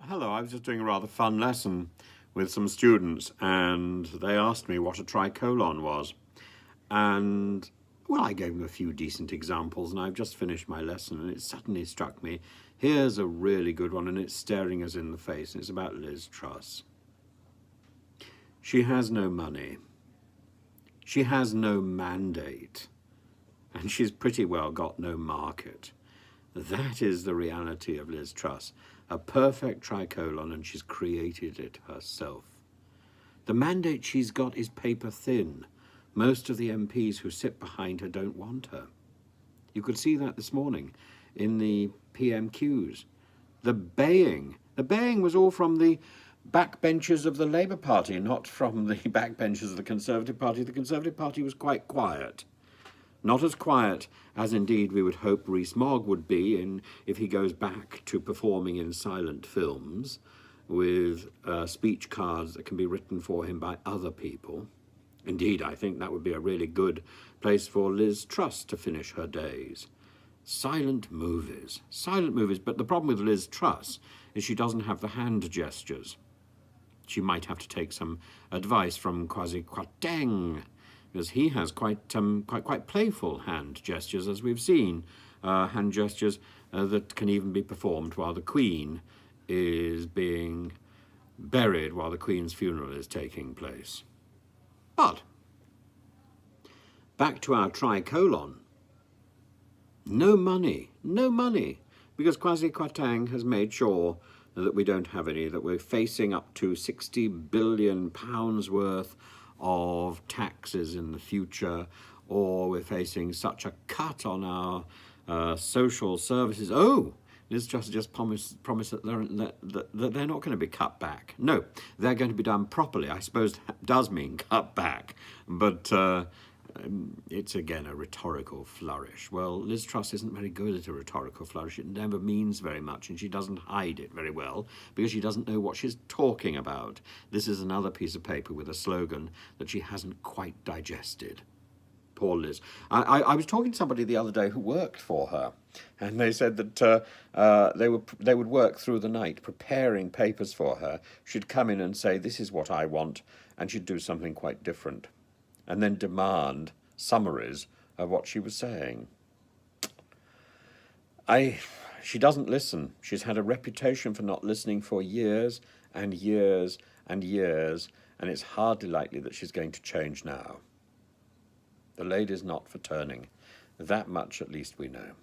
Hello, I was just doing a rather fun lesson with some students and they asked me what a tricolon was. And, well, I gave them a few decent examples and I've just finished my lesson and it suddenly struck me, here's a really good one and it's staring us in the face and it's about Liz Truss. She has no money. She has no mandate. And she's pretty well got no market. That is the reality of Liz Truss. A perfect tricolon, and she's created it herself. The mandate she's got is paper thin. Most of the MPs who sit behind her don't want her. You could see that this morning in the PMQs. The baying was all from the backbenchers of the Labour Party, not from the backbenchers of the Conservative Party. The Conservative Party was quite quiet. Not as quiet as indeed we would hope Rees-Mogg would be if he goes back to performing in silent films with speech cards that can be written for him by other people. Indeed, I think that would be a really good place for Liz Truss to finish her days. Silent movies, but the problem with Liz Truss is she doesn't have the hand gestures. She might have to take some advice from Kwasi, because he has quite playful hand gestures, as we've seen, hand gestures that can even be performed while the Queen is being buried, while the Queen's funeral is taking place. But back to our tricolon. No money, because Kwasi has made sure that we don't have any, that we're facing up to £60 billion worth of taxes in the future, or we're facing such a cut on our social services. Oh, Liz Truss just promised that they're not going to be cut back. No, they're going to be done properly. I suppose that does mean cut back, but it's again a rhetorical flourish. Well, Liz Truss isn't very good at a rhetorical flourish. It never means very much, and she doesn't hide it very well because she doesn't know what she's talking about. This is another piece of paper with a slogan that she hasn't quite digested. Poor Liz. I was talking to somebody the other day who worked for her, and they said that they would work through the night preparing papers for her. She'd come in and say, "This is what I want," and she'd do something quite different, and then demand summaries of what she was saying. She doesn't listen. She's had a reputation for not listening for years and years and years, and it's hardly likely that she's going to change now. The lady's not for turning. That much at least we know.